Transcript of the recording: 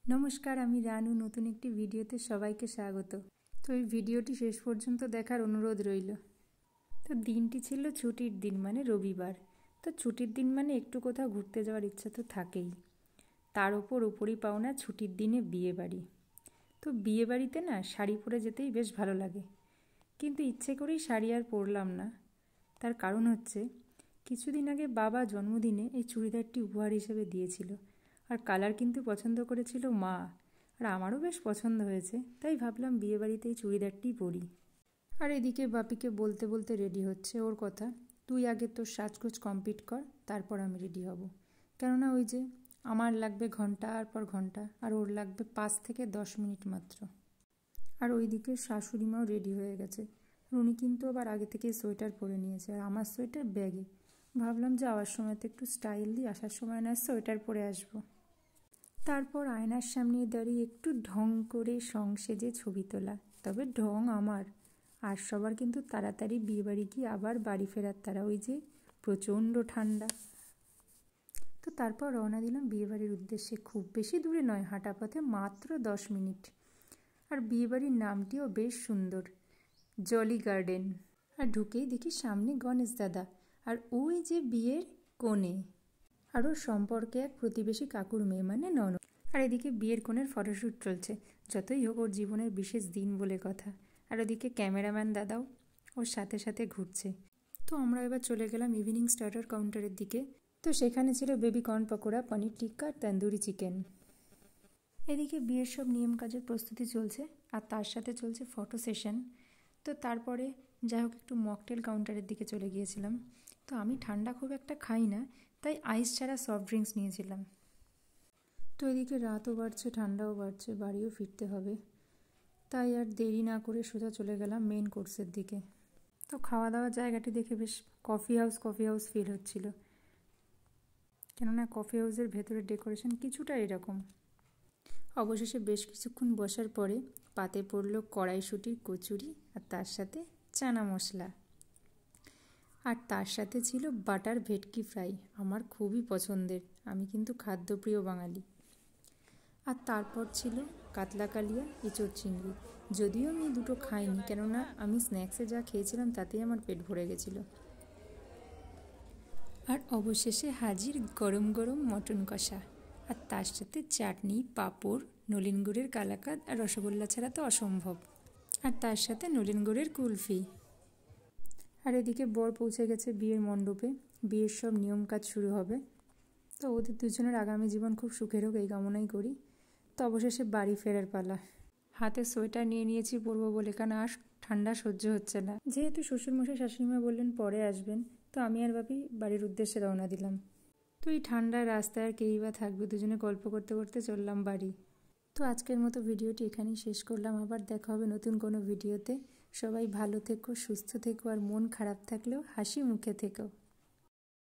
নমস্কার, আমি রানু। নতুন একটি ভিডিওতে সবাইকে স্বাগত। তো এই ভিডিওটি শেষ পর্যন্ত দেখার অনুরোধ রইল। তো দিনটি ছিল ছুটির দিন, মানে রবিবার। তো ছুটির দিন মানে একটু কোথাও ঘুরতে যাওয়ার ইচ্ছা তো থাকেই। তার উপরই পাওনা ছুটির দিনে বিয়ে বাড়ি। তো বিয়ে বাড়িতে না শাড়ি পরে যেতেই বেশ ভালো লাগে, কিন্তু ইচ্ছে করেই শাড়ি আর পরলাম না। তার কারণ হচ্ছে, কিছুদিন আগে বাবা জন্মদিনে এই চুড়িদারটি উপহার হিসেবে দিয়েছিল, আর কালার কিন্তু পছন্দ করেছিল মা, আর আমারও বেশ পছন্দ হয়েছে। তাই ভাবলাম বিয়েবাড়িতে এই চুড়িদারটিই পরি। আর এদিকে বাপিকে বলতে বলতে রেডি হচ্ছে। ওর কথা, তুই আগে তোর সাজগোজ কমপ্লিট কর, তারপর আমি রেডি হব। কেননা ওই যে আমার লাগবে ঘন্টার পর ঘন্টা, আর ওর লাগবে 5 থেকে 10 মিনিট মাত্র। আর ওইদিকে শাশুড়িমাও রেডি হয়ে গেছে। উনি কিন্তু আবার আগে থেকে সোয়েটার পরে নিয়েছে, আর আমার সোয়েটার ব্যাগে। ভাবলাম যাওয়ার সময় তো একটু স্টাইল দিয়ে, আসার সময় না সোয়েটার পরে আসবো। তারপর আয়নার সামনে দাঁড়িয়ে একটু ঢং করে সেজে ছবি তোলা। তবে ঢং আমার, আর সবার কিন্তু তাড়াতাড়ি বিয়েবাড়ি গিয়ে আবার বাড়ি ফেরার তারা। ওই যে প্রচণ্ড ঠান্ডা। তো তারপর রওনা দিলাম বিয়েবাড়ির উদ্দেশ্যে। খুব বেশি দূরে নয়, হাঁটা পথে মাত্র 10 মিনিট। আর বিয়েবাড়ির নামটিও বেশ সুন্দর, জলি গার্ডেন। আর ঢুকেই দেখি সামনে গণেশ দাদা, আর ওই যে বিয়ের কনে, আর ওর সম্পর্কে এক প্রতিবেশী কাকুর মেয়ে, মানে ননদ। আর এদিকে বিয়ের কনের ফটোশ্যুট চলছে। যতই হোক ওর জীবনের বিশেষ দিন বলে কথা। আর ওদিকে ক্যামেরাম্যান দাদাও ওর সাথে সাথে ঘুরছে। তো আমরা এবার চলে গেলাম ইভিনিং স্টার্টার কাউন্টারের দিকে। তো সেখানে ছিল baby corn pakora, paneer tikka, tandoori chicken. এদিকে বিয়ের সব নিয়ম কাজের প্রস্তুতি চলছে, আর তার সাথে চলছে ফটো সেশন। তো তারপরে যাই হোক একটু মকটেল কাউন্টারের দিকে চলে গিয়েছিলাম। তো আমি ঠান্ডা খুব একটা খাই না, তাই আইস ছাড়া সফট ড্রিঙ্কস নিয়েছিলাম। তো এদিকে রাতও বাড়ছে, ঠান্ডাও বাড়ছে, বাড়িও ফিরতে হবে। তাই আর দেরি না করে সোজা চলে গেলাম মেন কোর্সের দিকে। তো খাওয়া দাওয়ার জায়গাটি দেখে বেশ কফি হাউস ফিল হচ্ছিল, কেননা কফি হাউসের ভেতরের ডেকোরেশন কিছুটা এরকম। অবশেষে বেশ কিছুক্ষণ বসার পরে পাতে পড়ল কড়াইশুঁটির কচুরি, আর তার সাথে চানা মশলা, আর তার সাথে ছিল বাটার ভেটকি ফ্রাই, আমার খুবই পছন্দের। আমি কিন্তু খাদ্যপ্রিয় বাঙালি। আর তারপর ছিল কাতলা কালিয়া, এঁচোড় চিংড়ি। যদিও আমি দুটো খাইনি, কেননা আমি স্ন্যাক্সে যা খেয়েছিলাম তাতেই আমার পেট ভরে গেছিল। আর অবশেষে হাজির গরম গরম মটন কষা, আর তার সাথে চাটনি, পাঁপড়, নলেন গুড়ের কালাকাঁদ, আর রসগোল্লা ছাড়া তো অসম্ভব। আর তার সাথে নলেন গুড়ের কুলফি। আর এদিকে বর পৌঁছে গেছে বিয়ের মণ্ডপে। বিয়ের সব নিয়ম কাজ শুরু হবে। তো ওদের দুজনের আগামী জীবন খুব সুখের হোক, এই কামনাই করি। তো অবশেষে বাড়ি ফেরার পালা। হাতে সোয়েটার নিয়ে নিয়েছি পরবো বলে, কারণ আর ঠান্ডা সহ্য হচ্ছে না। যেহেতু শ্বশুরমশাই শাশুড়িমা বললেন পরে আসবেন, তো আমি আর বাপি বাড়ির উদ্দেশ্যে রওনা দিলাম। তো এই ঠান্ডার রাস্তায় আর কেই বা থাকবে, দুজনে গল্প করতে করতে চললাম বাড়ি। তো আজকের মতো ভিডিওটি এখানেই শেষ করলাম। আবার দেখা হবে নতুন কোনো ভিডিওতে। সবাই ভালো থেকো, সুস্থ থেকো, আর মন খারাপ থাকলেও হাসি মুখে থেকো।